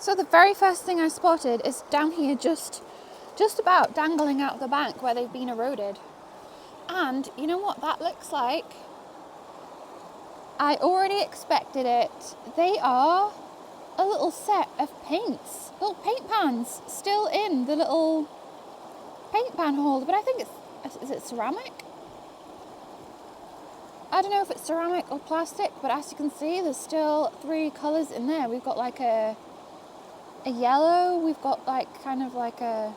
So the very first thing I spotted is down here, just about dangling out of the bank where they've been eroded. And you know what that looks like? I already expected it. They are a little set of paints, little paint pans still in the little paint pan holder, but I think is it ceramic? I don't know if it's ceramic or plastic, but as you can see, there's still 3 colours in there. We've got like a yellow, we've got like kind of like a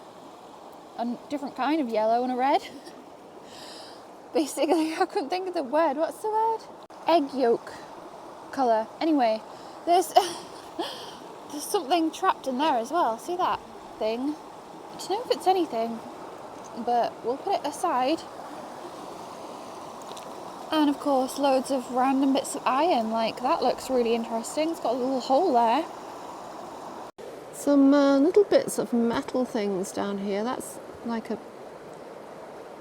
different kind of yellow and a red. Basically, I couldn't think of the word. What's the word? Egg yolk colour. Anyway, there's something trapped in there as well. See that thing? I don't know if it's anything, but we'll put it aside. And of course, loads of random bits of iron. Like that looks really interesting. It's got a little hole there. Some little bits of metal things down here. That's like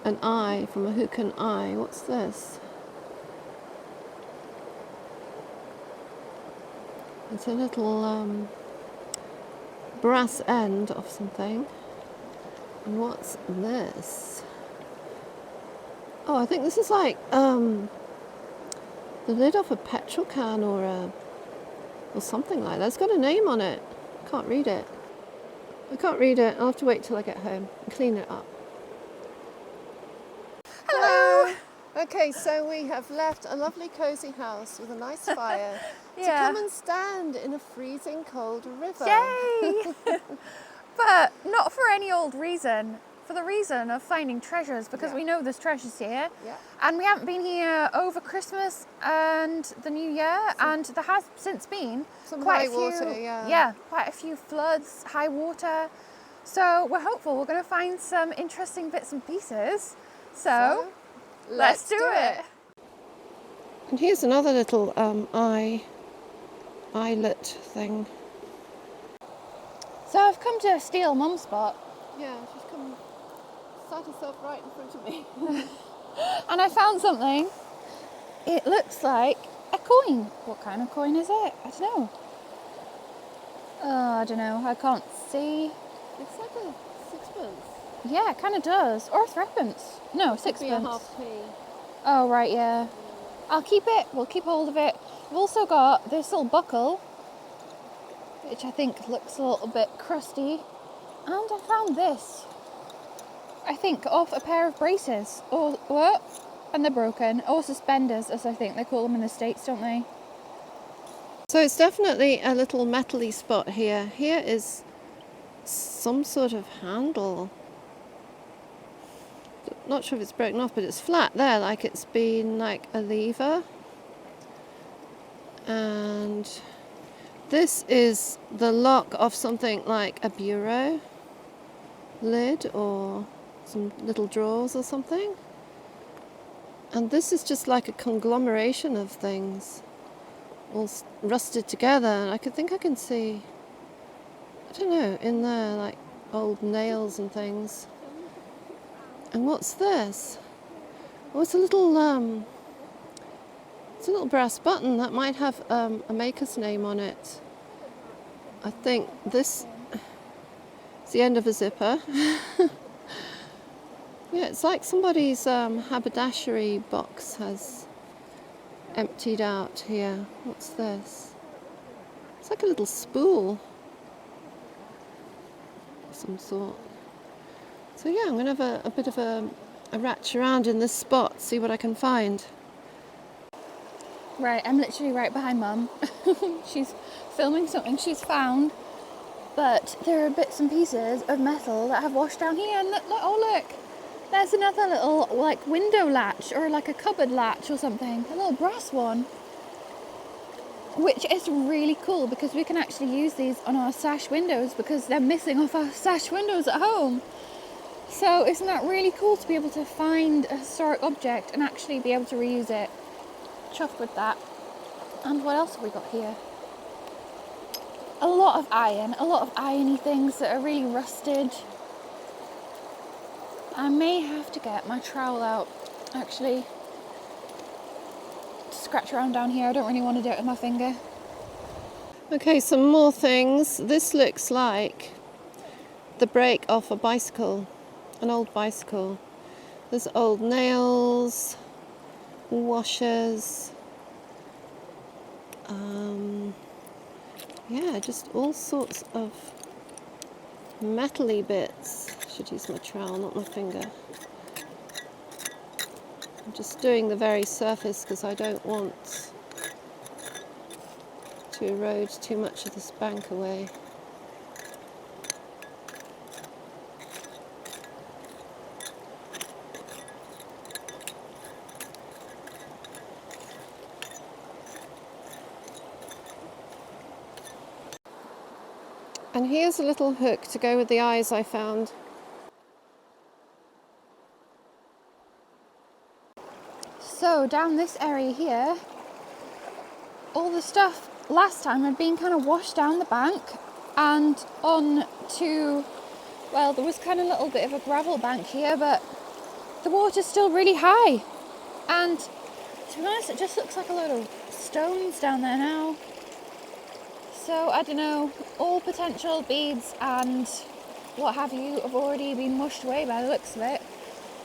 an eye from a hook and eye. What's this? It's a little brass end of something. And what's this? Oh, I think this is like the lid of a petrol can or something like that. It's got a name on it. Can't read it. I can't read it. I'll have to wait till I get home and clean it up. Hello! Okay, so we have left a lovely cosy house with a nice fire to Yeah. come and stand in a freezing cold river. Yay! But not for any old reason. For the reason of finding treasures, because we know there's treasures here. Yeah. And we haven't been here over Christmas and the New Year, and there has since been Some quite high a few, water, yeah. quite a few floods, high water. So we're hopeful we're going to find some interesting bits and pieces. So let's do it. And here's another little eyelet thing. So I've come to steal Mum's spot. Yeah, she's come, sat herself right in front of me. And I found something. It looks like a coin. What kind of coin is it? I don't know. I don't know. I can't see. It's like a sixpence. Yeah, it kind of does. Or a threepence. No, Could be a sixpence. half p. Oh, right, yeah. I'll keep it. We'll keep hold of it. We've also got this little buckle, which I think looks a little bit crusty. And I found this. I think off a pair of braces. Or what? And they're broken. Or suspenders, as I think they call them in the States, don't they? So it's definitely a little metally spot here. Here is some sort of handle. Not sure if it's broken off, but it's flat there, like it's been like a lever. And this is the lock of something like a bureau lid or some little drawers or something. And this is just like a conglomeration of things all rusted together. And I think I can see, I don't know, in there like old nails and things. And what's this? Oh, it's a little brass button that might have a maker's name on it. I think this is the end of a zipper. Yeah, it's like somebody's haberdashery box has emptied out here. What's this? It's like a little spool of some sort. So yeah, I'm going to have a bit of a ratch around in this spot, see what I can find. Right, I'm literally right behind Mum. She's filming something she's found. But there are bits and pieces of metal that have washed down here. And look, oh look, there's another little like window latch or like a cupboard latch or something. A little brass one. Which is really cool because we can actually use these on our sash windows because they're missing off our sash windows at home. So isn't that really cool to be able to find a historic object and actually be able to reuse it? Chuffed with that. And what else have we got here? A lot of iron, a lot of irony things that are really rusted. I may have to get my trowel out, actually, to scratch around down here. I don't really want to do it with my finger. Okay, some more things. This looks like the brake off a bicycle, an old bicycle. There's old nails, washers, yeah, just all sorts of metal-y bits. Should use my trowel, not my finger. I'm just doing the very surface because I don't want to erode too much of this bank away. And here's a little hook to go with the eyes I found. So down this area here, all the stuff last time had been kind of washed down the bank and on to, well, there was kind of a little bit of a gravel bank here, but the water's still really high. And to be honest, it just looks like a load of stones down there now. So I don't know, all potential beads and what have you have already been washed away by the looks of it.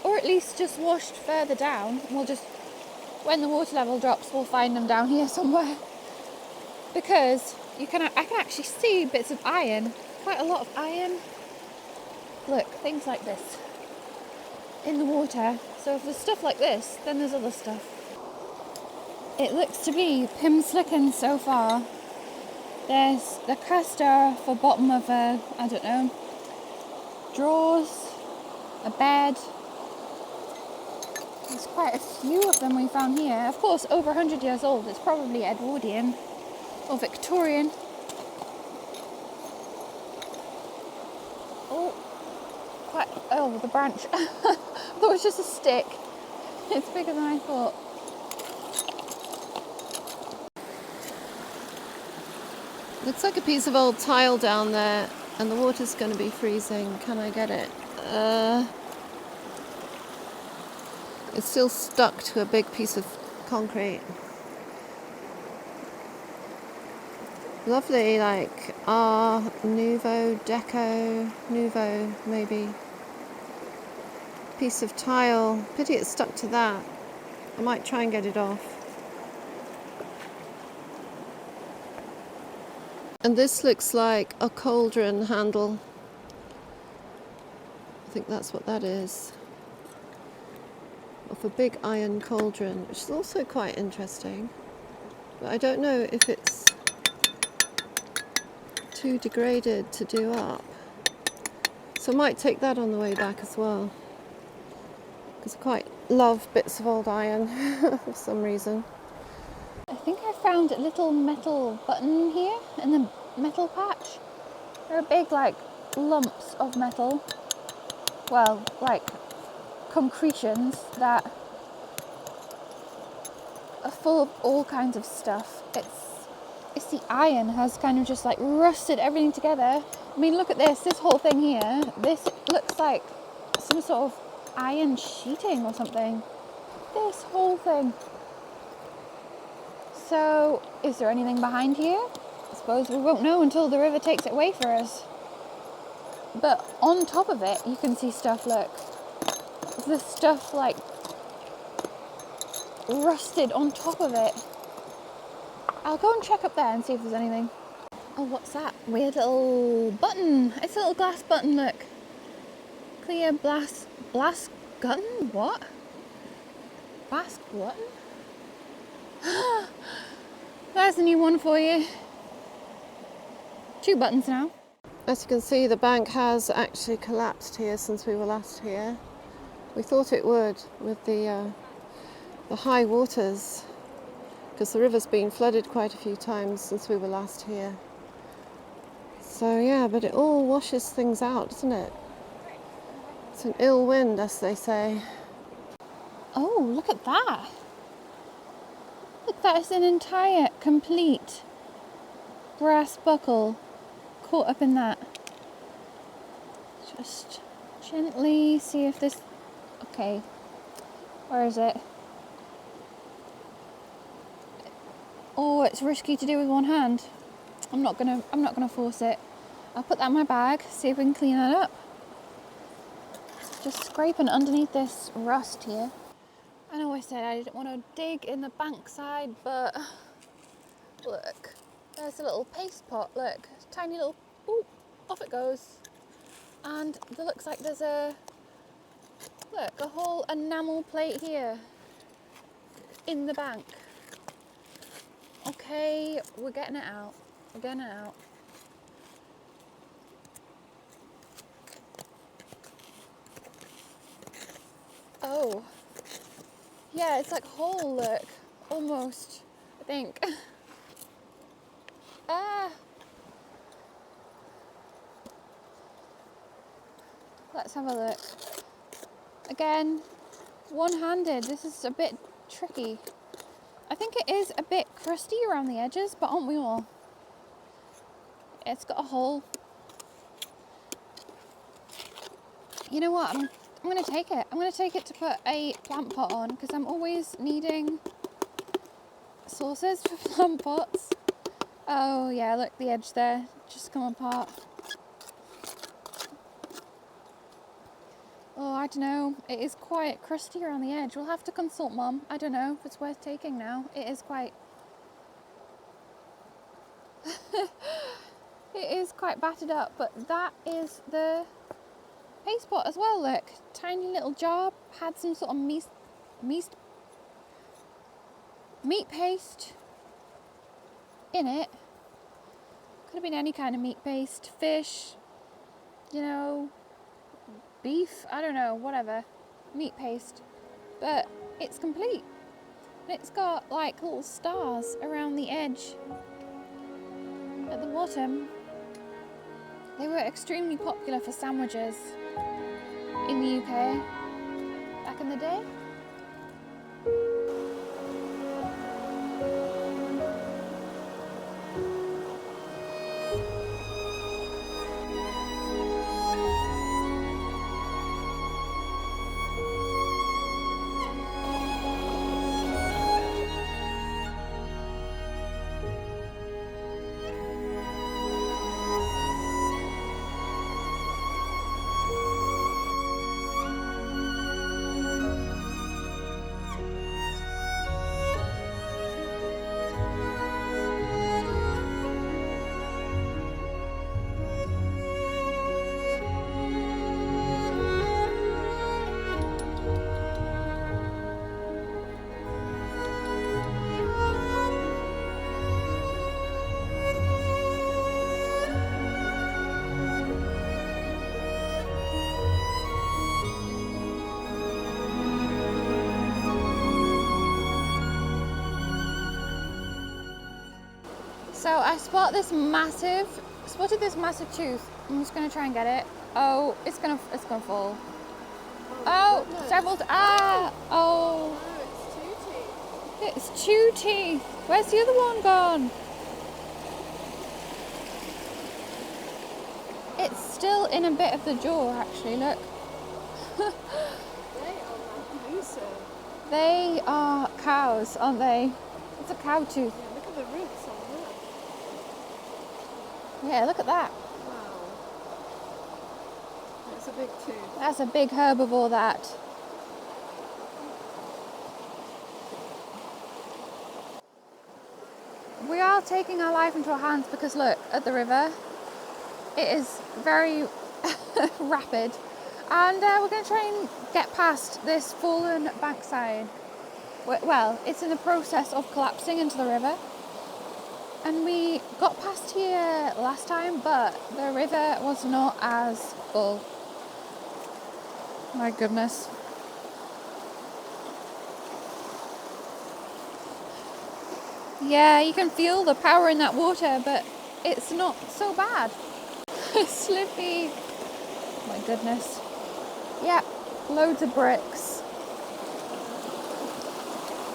Or at least just washed further down. We'll just, when the water level drops, we'll find them down here somewhere. Because I can actually see bits of iron, quite a lot of iron. Look, things like this in the water. So if there's stuff like this, then there's other stuff. It looks to be Pim Slicken so far. There's the caster for bottom of a, I don't know, drawers, a bed. There's quite a few of them we found here. Of course, over 100 years old. It's probably Edwardian or Victorian. Oh, the branch. I thought it was just a stick. It's bigger than I thought. Looks like a piece of old tile down there, and the water's going to be freezing. Can I get it? It's still stuck to a big piece of concrete. Lovely, like Nouveau, Deco, Nouveau maybe. Piece of tile. Pity it's stuck to that. I might try and get it off. And this looks like a cauldron handle. I think that's what that is. Of a big iron cauldron, which is also quite interesting. But I don't know if it's too degraded to do up. So I might take that on the way back as well. Because I quite love bits of old iron for some reason. I think I found a little metal button here in the metal patch. There are big, like, lumps of metal. Well, like concretions that are full of all kinds of stuff. It's the iron has kind of just like rusted everything together. I mean, look at this whole thing here. This looks like some sort of iron sheeting or something. This whole thing. So, is there anything behind here? I suppose we won't know until the river takes it away for us. But on top of it, you can see stuff, look. There's stuff like rusted on top of it. I'll go and check up there and see if there's anything. Oh, what's that? Weird little button. It's a little glass button, look. Clear blast button? What? Blast button? There's a new one for you. 2 buttons now. As you can see, the bank has actually collapsed here since we were last here. We thought it would with the high waters, because the river's been flooded quite a few times since we were last here. So yeah, but it all washes things out, doesn't it? It's an ill wind, as they say. Oh, look at that. Look, that is an entire, complete brass buckle caught up in that. Just gently see if this... Okay, where is it? Oh, it's risky to do with one hand. I'm not gonna force it. I'll put that in my bag, see if we can clean that up. Just scraping underneath this rust here. I know I said I didn't want to dig in the bank side, but look, there's a little paste pot, look, tiny little, ooh, off it goes. And there looks like there's a whole enamel plate here in the bank. Okay, we're getting it out, Oh, yeah, it's like whole, look, almost, I think. Let's have a look. Again, one-handed, this is a bit tricky. I think it is a bit crusty around the edges, but aren't we all? It's got a hole. You know what, I'm going to take it. I'm going to take it to put a plant pot on, because I'm always needing sources for plant pots. Oh yeah, look, the edge there, just come apart. Oh, I don't know, it is quite crusty around the edge. We'll have to consult Mum. I don't know if it's worth taking now. It is quite... it is quite battered up, but that is the paste pot as well, look. Tiny little jar, had some sort of meat paste in it. Could have been any kind of meat paste, fish, you know, beef, I don't know, whatever, meat paste. But it's complete. And it's got like little stars around the edge at the bottom. They were extremely popular for sandwiches in the UK back in the day. So I spotted this massive tooth. I'm just gonna try and get it. Oh, it's gonna fall. Oh, several. Oh. It's two teeth. Where's the other one gone? It's still in a bit of the jaw, actually. Look. They are cows, aren't they? It's a cow tooth. Yeah, look at the roots on that. Yeah, look at that. Wow. That's a big tooth. That's a big herbivore, that. We are taking our life into our hands because look at the river. It is very rapid. And we're going to try and get past this fallen bankside. Well, it's in the process of collapsing into the river. And we got past here last time, but the river was not as full. My goodness. Yeah, you can feel the power in that water, but it's not so bad. Slippy. My goodness. Yeah, loads of bricks.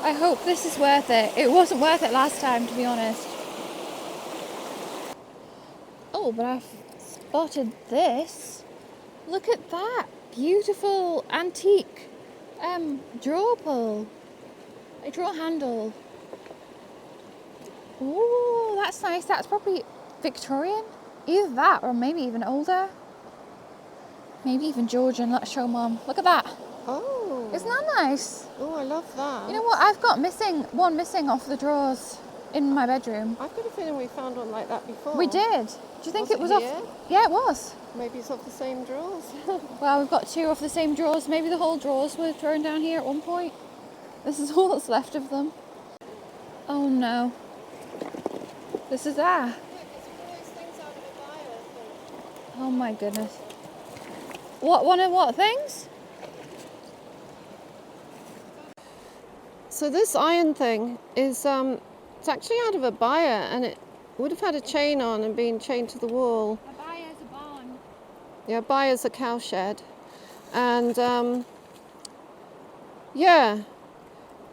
I hope this is worth it. It wasn't worth it last time, to be honest. Oh, but I've spotted this. Look at that. Beautiful antique drawer pull. A drawer handle. Oh, that's nice. That's probably Victorian? Either that or maybe even older. Maybe even Georgian. Let's show Mum. Look at that. Oh. Isn't that nice? Oh, I love that. You know what? I've got one missing off the drawers in my bedroom. I've got a feeling we found one like that before. We did. Do you think it was here? off? Yeah, it was. Maybe it's off the same drawers. Well, we've got 2 off the same drawers. Maybe the whole drawers were thrown down here at one point. This is all that's left of them. Oh no. This is Oh my goodness. One of what things? So this iron thing is it's actually out of a byre, and it would have had a chain on and been chained to the wall. A byre's a barn. Yeah, byre's a cowshed. And yeah,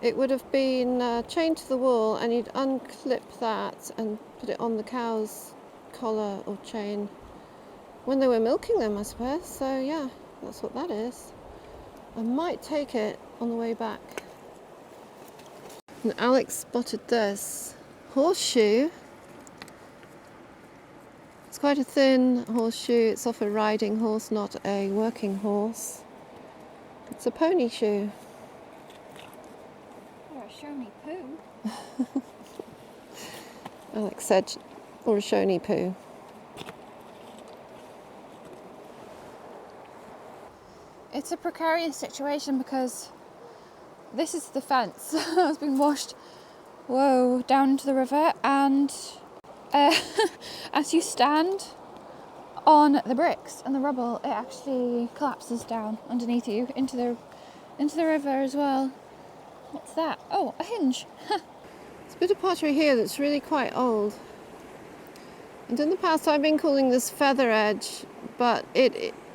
it would have been chained to the wall, and you'd unclip that and put it on the cow's collar or chain when they were milking them, I suppose. So yeah, that's what that is. I might take it on the way back. And Alex spotted this horseshoe. It's quite a thin horseshoe. It's off a riding horse, not a working horse. It's a pony shoe. Or a Shoney poo. Alex said, or a Shoney poo. It's a precarious situation because this is the fence that's been washed, down into the river, and as you stand on the bricks and the rubble, it actually collapses down underneath you into the river as well. What's that? Oh, a hinge. There's a bit of pottery here that's really quite old. And in the past I've been calling this feather edge, but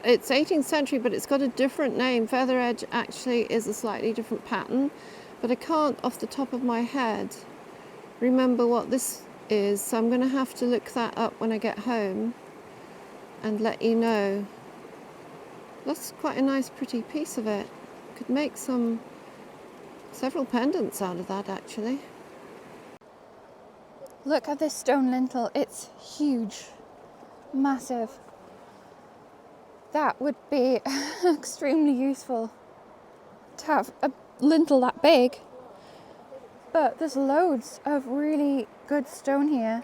it's 18th century, but it's got a different name. Feather edge actually is a slightly different pattern, but I can't off the top of my head remember what this is, so I'm going to have to look that up when I get home and let you know. That's quite a nice pretty piece of it. Could make several pendants out of that actually. Look at this stone lintel. It's huge, massive. That would be extremely useful to have a lintel that big. But there's loads of really good stone here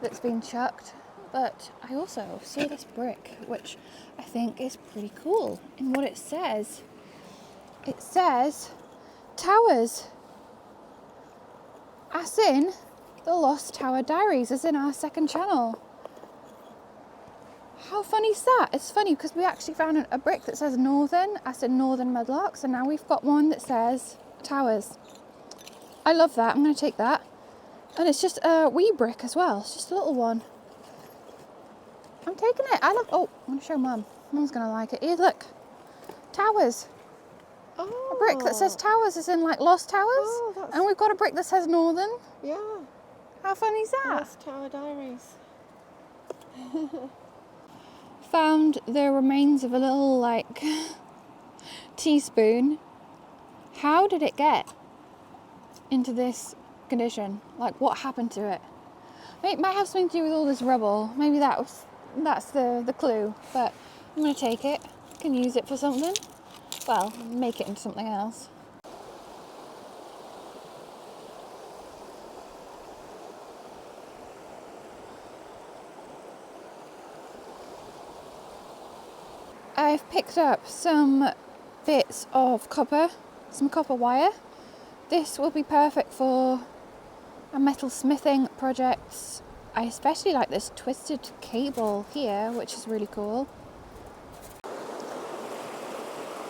that's been chucked. But I also saw this brick, which I think is pretty cool in what it says. It says Towers, as in the Lost Tower Diaries, as in our second channel. How funny is that? It's funny because we actually found a brick that says Northern, as in Northern Mudlarks, and now we've got one that says Towers. I love that. I'm going to take that. And it's just a wee brick as well. It's just a little one. I'm taking it. I love... Oh, I'm going to show Mum. Mum's going to like it. Here, look. Towers. Oh. A brick that says Towers, as in like Lost Towers. Oh, and we've got a brick that says Northern. Yeah. How funny is that? Lost Tower Diaries. Found the remains of a little like teaspoon. How did it get into this condition? Like, what happened to it? It might have something to do with all this rubble. Maybe that's the clue. But I'm gonna take it. Can use it for something. Well, make it into something else. I've picked up some bits of copper, some copper wire. This will be perfect for a metal smithing projects. I especially like this twisted cable here, which is really cool.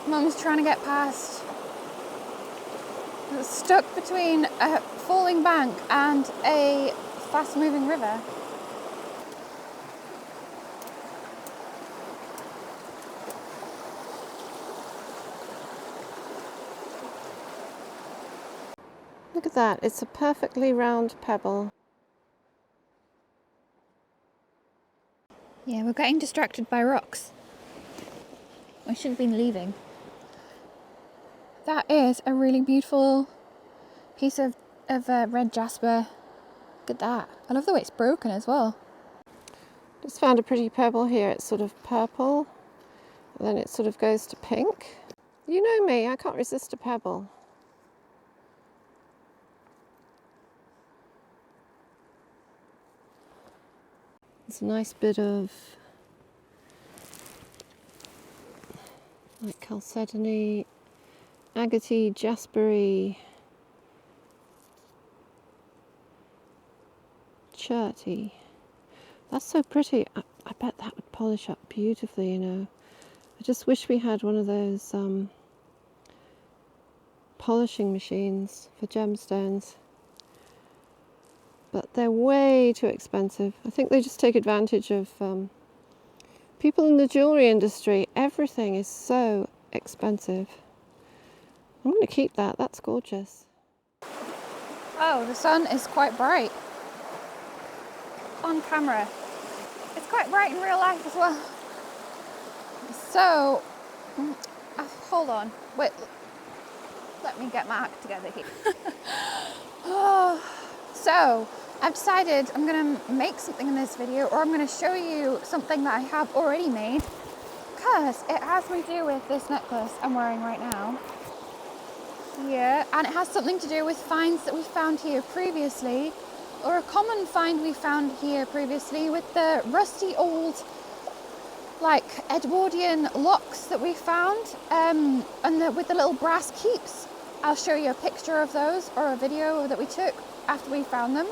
Mum's trying to get past. It's stuck between a falling bank and a fast-moving river. Look at that, it's a perfectly round pebble. Yeah, we're getting distracted by rocks. I should have been leaving. That is a really beautiful piece of red jasper at that. I love the way it's broken as well. Just found a pretty pebble here. It's sort of purple, and then it sort of goes to pink. You know me, I can't resist a pebble. It's a nice bit of like chalcedony, agate, jaspery, cherty. That's so pretty. I bet that would polish up beautifully, you know. I just wish we had one of those polishing machines for gemstones. But they're way too expensive. I think they just take advantage of people in the jewellery industry. Everything is so expensive. I'm going to keep that. That's gorgeous. Oh, the sun is quite bright on camera. It's quite bright in real life as well. So, hold on. Wait, let me get my act together here. So, I've decided I'm going to make something in this video, or I'm going to show you something that I have already made, because it has to do with this necklace I'm wearing right now. Here, and it has something to do with finds that we found here previously, or a common find we found here previously with the rusty old like Edwardian locks that we found, and with the little brass keeps. I'll show you a picture of those, or a video that we took after we found them.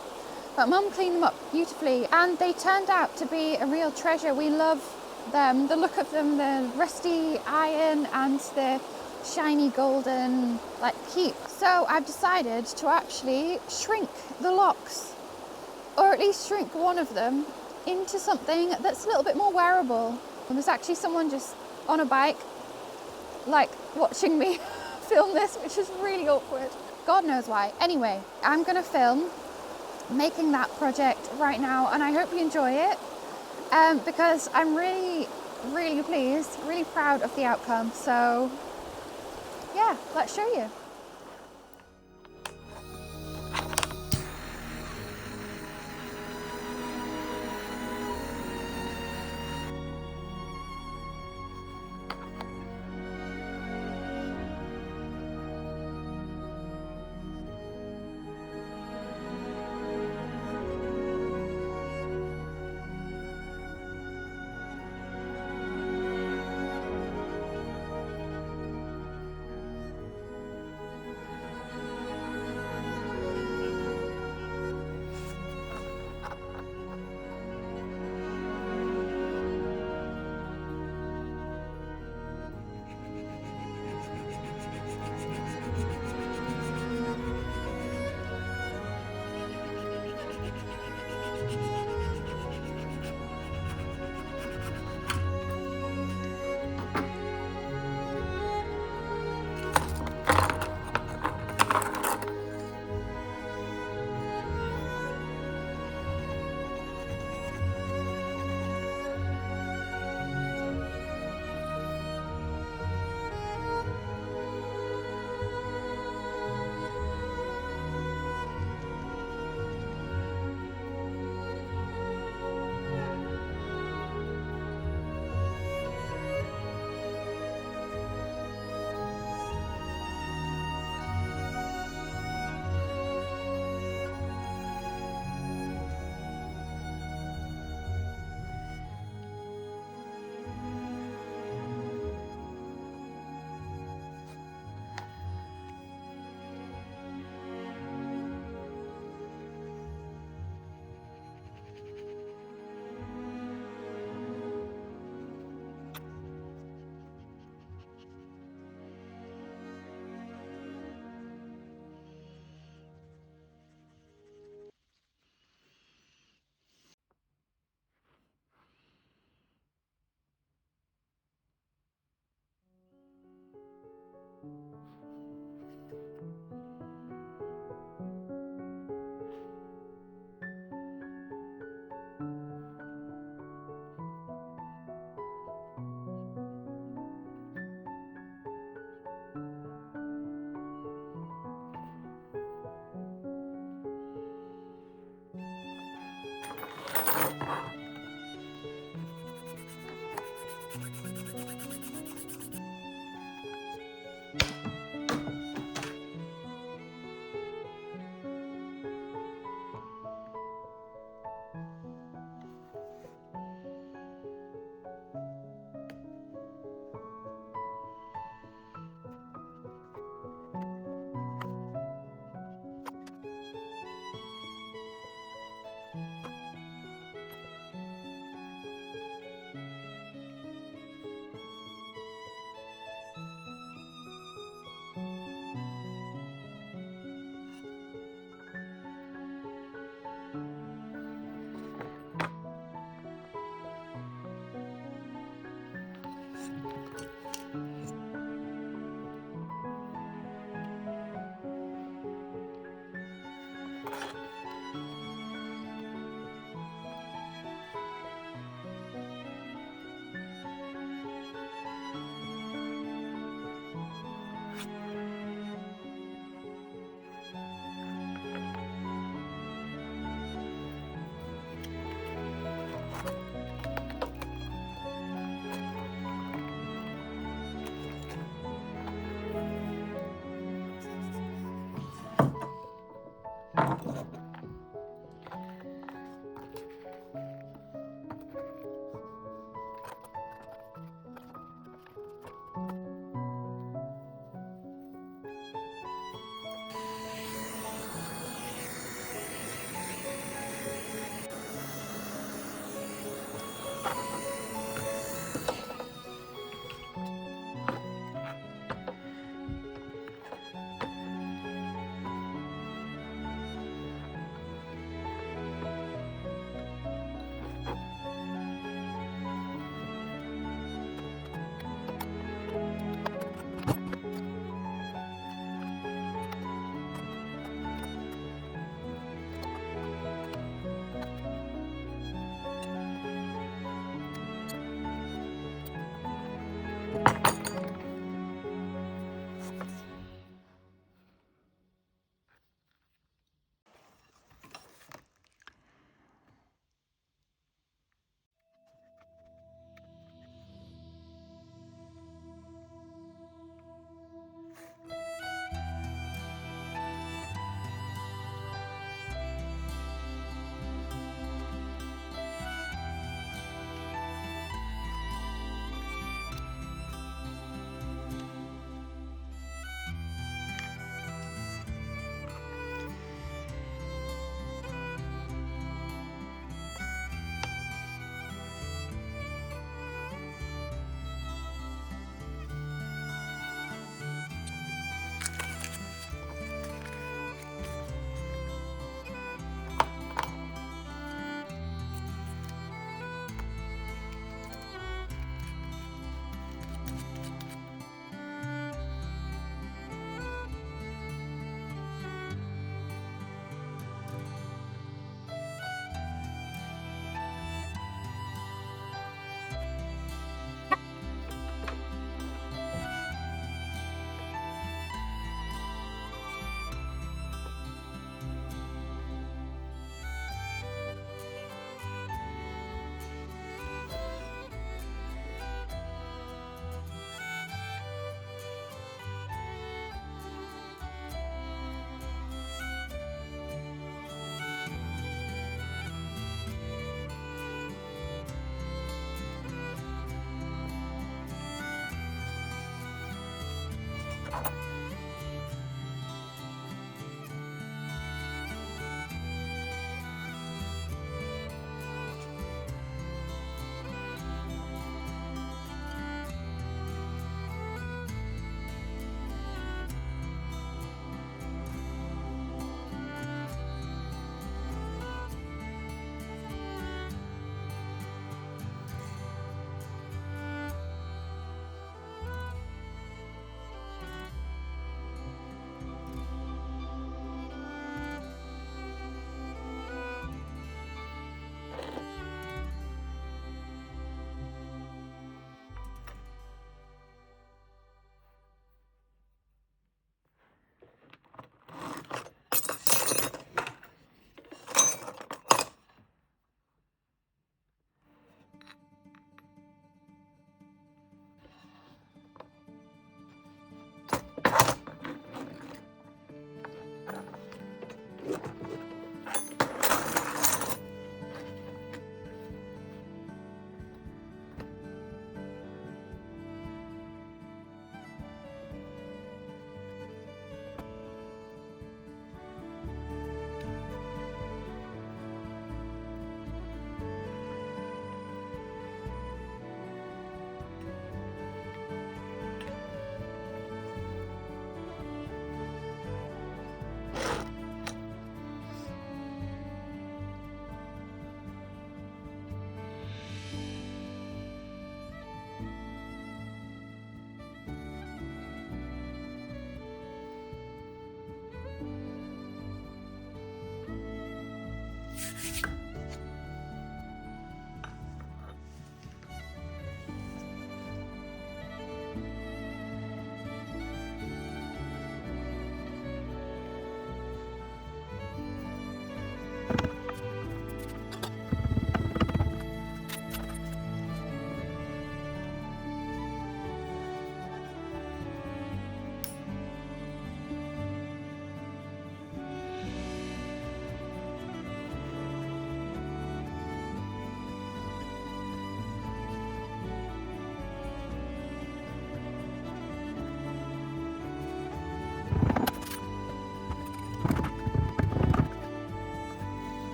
But Mum cleaned them up beautifully, and they turned out to be a real treasure. We love them, the look of them, the rusty iron and the shiny golden like keep. So I've decided to actually shrink the locks, or at least shrink one of them into something that's a little bit more wearable. And there's actually someone just on a bike like watching me film this, which is really awkward. God knows why. Anyway, I'm gonna film making that project right now, and I hope you enjoy it, because I'm really pleased, really proud of the outcome. So yeah, let's show you.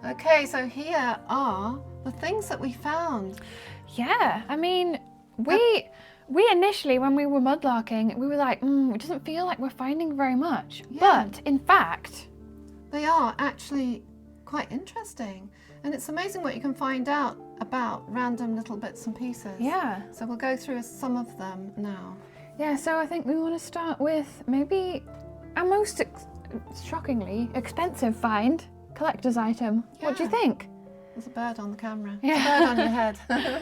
Okay, so here are the things that we found. Yeah, I mean, we initially, when we were mudlarking, we were like, it doesn't feel like we're finding very much. Yeah. But in fact, They are actually quite interesting. And it's amazing what you can find out about random little bits and pieces. yeah. So we'll go through some of them now. Yeah, so I think we want to start with maybe our most shockingly expensive find, collector's item. What do you Yeah. think? There's a bird on the camera. Yeah. There's a bird on your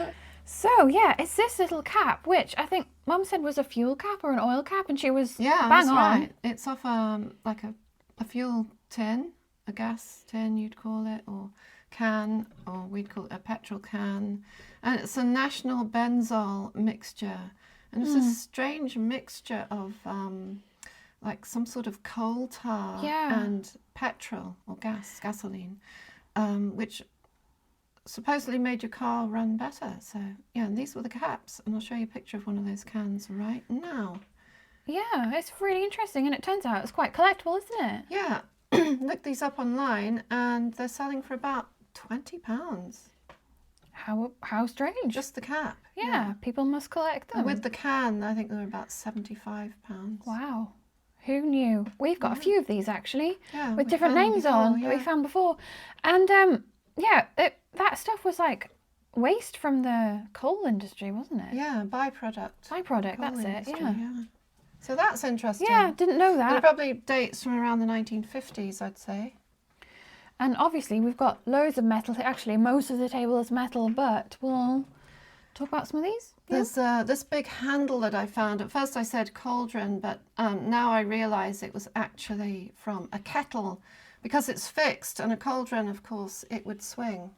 head. So yeah, it's this little cap, which I think Mum said was a fuel cap or an oil cap, and she was Yeah, bang that's on. right. It's off like a fuel tin, a gas tin you'd call it, or can, or we'd call it a petrol can. And it's a national benzol mixture. And it's a strange mixture of like some sort of coal tar Yeah. and petrol or gasoline, which supposedly made your car run better. So yeah, and these were the caps, and I'll show you a picture of one of those cans right now. Yeah, it's really interesting, and it turns out it's quite collectible, isn't it? Yeah, look these up online, and they're selling for about £20. How strange. Just the cap. yeah, people must collect them. And with the can, I think they're about £75. Wow, who knew? We've got a few of these actually, Yeah, with we different found names before, on that we yeah. found before, and yeah, that stuff was like waste from the coal industry, wasn't it? Yeah, byproduct. Byproduct. Coal That's it. industry, Yeah. So that's interesting. Yeah, didn't know And it that. probably dates from around the 1950s, I'd say. And obviously we've got loads of metal. Actually, most of the table is metal, but we'll talk about some of these. Yeah. There's this big handle that I found. At first I said cauldron, but now I realise it was actually from a kettle because it's fixed, and a cauldron, of course, it would swing.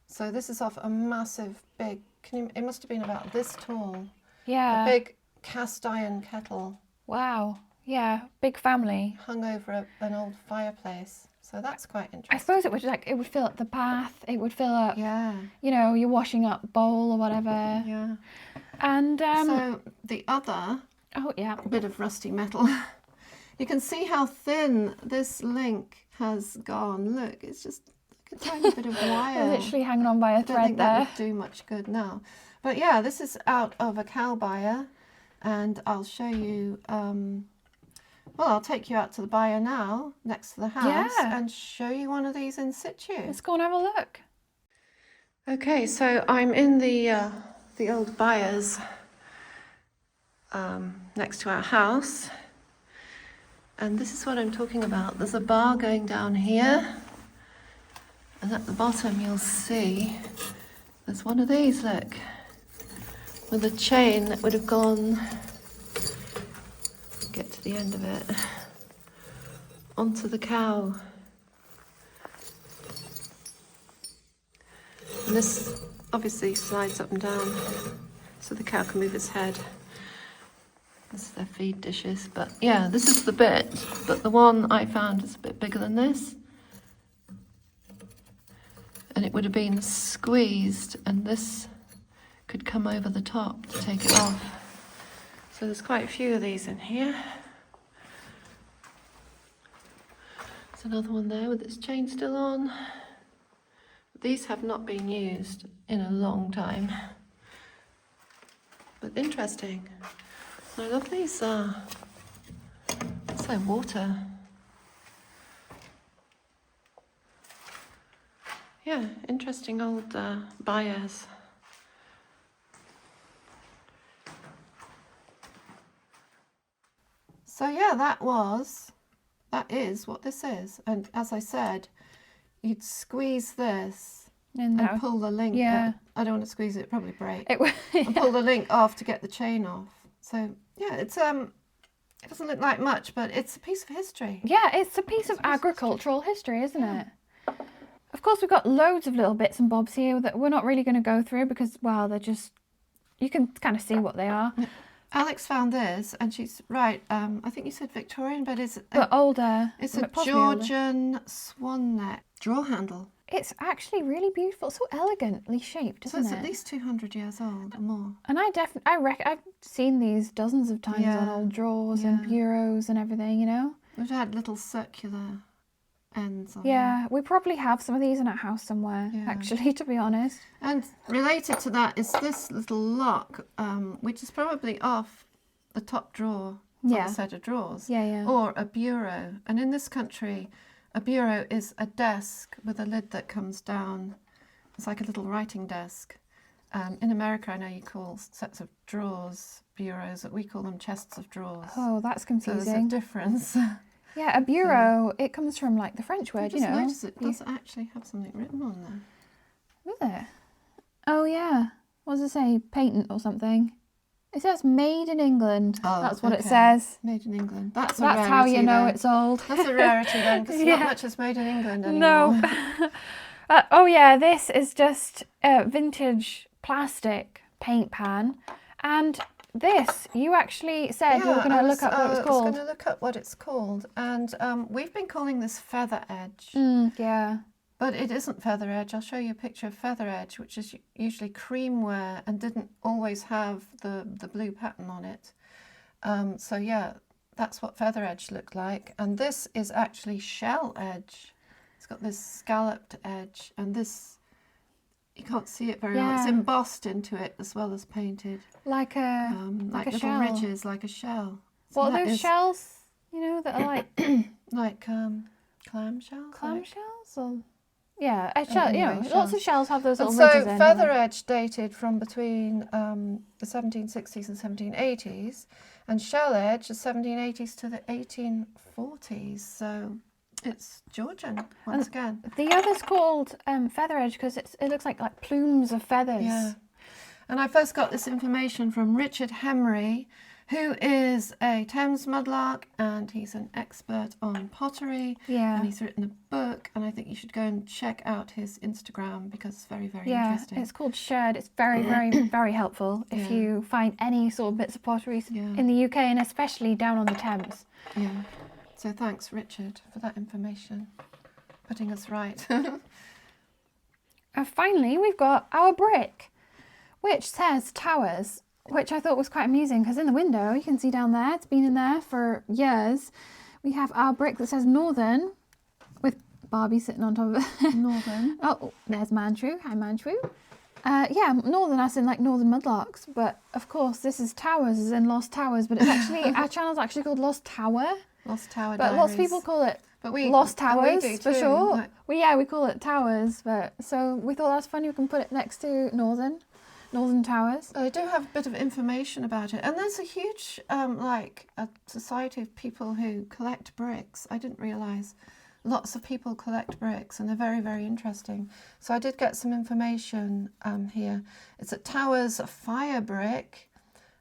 So this is off a massive big, it must have been about this tall. Yeah. A big cast iron kettle. Wow. Yeah, big family. Hung over an old fireplace. So that's quite interesting. I suppose it would fill up the bath. It would fill up, yeah, you know, your washing up bowl or whatever. Yeah. And so the other bit of rusty metal, you can see how thin this link has gone. Look, it's just like a tiny bit of wire. Literally hanging on by a thread. I don't think that would do much good now. But yeah, this is out of a cow byre, and I'll show you. Well, I'll take you out to the byre now, next to the house, and show you one of these in situ. Let's go and have a look. Okay, so I'm in the old byres next to our house, and this is what I'm talking about. There's a bar going down here, and at the bottom you'll see there's one of these, look, with a chain that would have gone, get to the end of it, onto the cow. And this obviously slides up and down so the cow can move its head. This is their feed dishes, but yeah, this is the bit, but the one I found is a bit bigger than this. And it would have been squeezed, and this could come over the top to take it off. So there's quite a few of these in here. There's another one there with its chain still on. These have not been used in a long time, but interesting. I love these. It's like water. Yeah, interesting old byres. So yeah, that is what this is. And as I said, you'd squeeze this and pull the link. Yeah. I don't want to squeeze it, it'd probably break. And pull the link off to get the chain off. So yeah, it's it doesn't look like much, but it's a piece of history. Yeah, it's a piece of agricultural history, isn't it? Of course, we've got loads of little bits and bobs here that we're not really going to go through because, well, they're just, you can kind of see what they are. Alex found this, and she's right. I think you said Victorian, but it's older. It's a Georgian swan neck drawer handle. It's actually really beautiful. So elegantly shaped, isn't it? So it's at least 200 years old or more. And I've seen these dozens of times on old drawers and bureaus and everything, you know. We've had little circular ends on them. We probably have some of these in our house somewhere, actually, to be honest. And related to that is this little lock, which is probably off the top drawer of a set of drawers. Or a bureau. And in this country, a bureau is a desk with a lid that comes down. It's like a little writing desk. In America, I know you call sets of drawers bureaus, but we call them chests of drawers. Oh, that's confusing. So there's a difference. Yeah, a bureau, it comes from like the French word, you know. I just noticed it does actually have something written on there. Is it? Oh, yeah. What does it say? Patent or something? It says made in England. Oh, that's what it says. Made in England. That's how you know it's old. That's a rarity then, because not much is made in England anymore. No. Oh yeah, this is just a vintage plastic paint pan. And this, you actually said you were going to look up what it was called. I was going to look up what it's called. And we've been calling this feather edge. Yeah. But it isn't feather edge. I'll show you a picture of feather edge, which is usually creamware and didn't always have the blue pattern on it. So yeah, that's what feather edge looked like. And this is actually shell edge. It's got this scalloped edge, and this, you can't see it very well. It's embossed into it as well as painted. Like a little shell. ridges, like a shell. So what are those shells, you know, that are like... like clam shells? Clam shells? Or... Yeah, a shell, you know, lots of shells have those little ridges in them. So feather edge dated from between the 1760s and 1780s, and shell edge the 1780s to the 1840s. So It's Georgian once again. The other's called feather edge because it looks like plumes of feathers. Yeah. And I first got this information from Richard Hemry, who is a Thames mudlark, and he's an expert on pottery. Yeah. And he's written a book, and I think you should go and check out his Instagram because it's very, very interesting. Yeah, it's called Shared. It's very, very, very helpful if you find any sort of bits of pottery in the UK and especially down on the Thames. Yeah. So thanks, Richard, for that information, putting us right. And finally, we've got our brick, which says Towers, which I thought was quite amusing because in the window, you can see down there, it's been in there for years. We have our brick that says Northern with Barbie sitting on top of it. Northern. Oh, there's Mantru. Hi, Mantru. Yeah, Northern as in Northern Mudlarks, but of course this is Towers as in Lost Towers, but it's actually, our channel's actually called Lost Tower. Lost Tower But Diaries. lots of people call it Lost Towers for short. We call it Towers, but so we thought that's funny. We can put it next to Northern Towers. I do have a bit of information about it, and there's a huge a society of people who collect bricks. I didn't realise lots of people collect bricks, and they're very, very interesting. So I did get some information here. It's at Towers Fire Brick.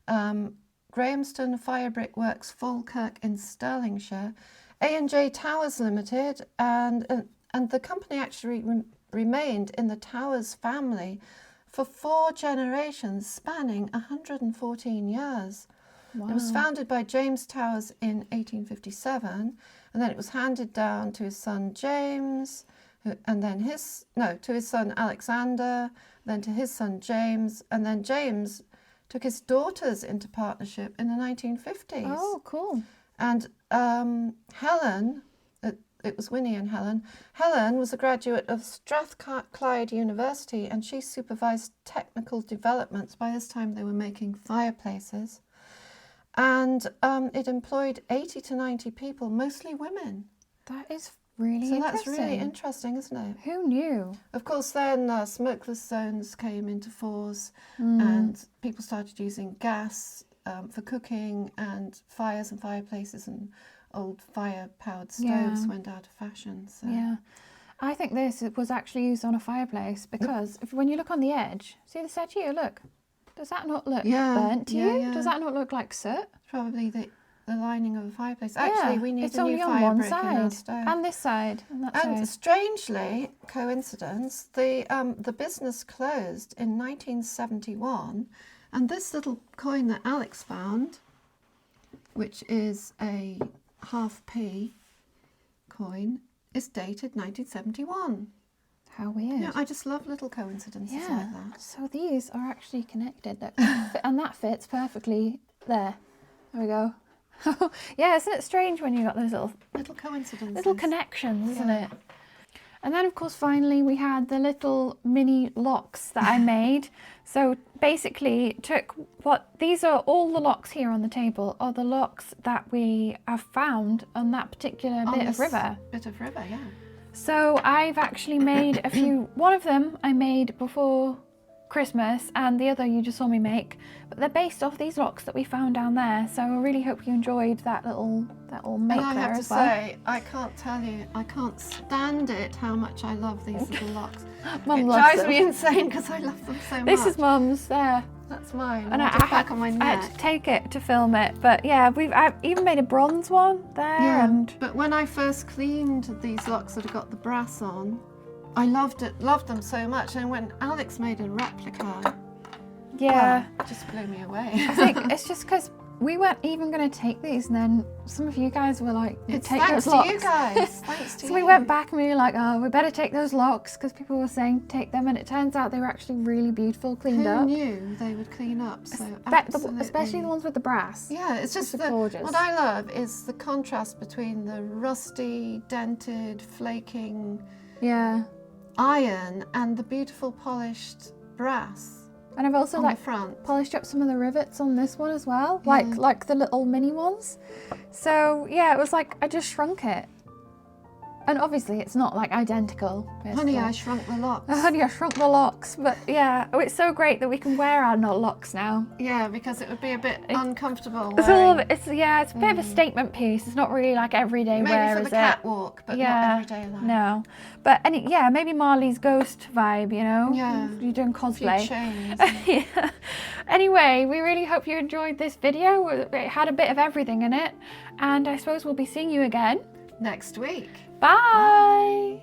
Grahamston Fire Brick Works, Falkirk in Stirlingshire, A&J Towers Limited, and the company actually remained in the Towers family for 4 generations, spanning 114 years. Wow. It was founded by James Towers in 1857, and then it was handed down to his son James, and then to his son Alexander, then to his son James, and then James took his daughters into partnership in the 1950s. Oh, cool. And Helen, it was Winnie and Helen. Helen was a graduate of Strathclyde University, and she supervised technical developments. By this time they were making fireplaces. And it employed 80 to 90 people, mostly women. That is really interesting. So that's really interesting, isn't it? Who knew? Of course, then smokeless zones came into force, and people started using gas for cooking, and fires and fireplaces and old fire-powered stoves went out of fashion. So. Yeah, I think this was actually used on a fireplace because when you look on the edge, see this edge here, look. Does that not look burnt to you? Yeah. Does that not look like soot? Probably the lining of a fireplace. Actually, we need a new fire only on one brick side, in our stove. and this side, and that side. And strangely, coincidence, the business closed in 1971, and this little coin that Alex found, which is a half-p coin, is dated 1971. How weird. Yeah, I just love little coincidences like that. So these are actually connected, and that fits perfectly there. There we go. Yeah, isn't it strange when you got those little coincidences, little connections, isn't it? And then, of course, finally we had the little mini locks that I made. So basically, these are all the locks here on the table are the locks that we have found on that particular bit of river. Yeah. So I've actually made a few. One of them I made before Christmas, and the other you just saw me make. But they're based off these locks that we found down there. So I really hope you enjoyed that little make there as well. And I have to say, I can't tell you, I can't stand it how much I love these little locks. Mum it loves drives them. me insane because I love them so much. This is Mum's there. That's mine. And I back on my neck. I had to take it to film it, but yeah, I've even made a bronze one there. Yeah, but when I first cleaned these locks that have got the brass on, I loved them so much. And when Alex made a replica, it just blew me away. I think it's just because we weren't even going to take these, and then some of you guys were like, take those locks. You guys. Thanks to so you. we went back and we were like, oh, we better take those locks because people were saying take them, and it turns out they were actually really beautiful, cleaned up. Who knew they would clean up so especially the ones with the brass. Yeah, it's just gorgeous. What I love is the contrast between the rusty, dented, flaking iron and the beautiful polished brass. And I've also polished up some of the rivets on this one as well, like the little mini ones. So yeah, it was like I just shrunk it. And obviously it's not like identical. Honey, I shrunk the locks. Honey, I shrunk the locks. But yeah, oh, it's so great that we can wear our locks now. Yeah, because it would be a bit uncomfortable. It's a little bit, it's a bit of a statement piece. It's not really like everyday wear, maybe for the catwalk, but not everyday life. No. But maybe Marley's ghost vibe, you know? Yeah. You're doing cosplay. Yeah. Anyway, we really hope you enjoyed this video. It had a bit of everything in it. And I suppose we'll be seeing you again Next week. Bye.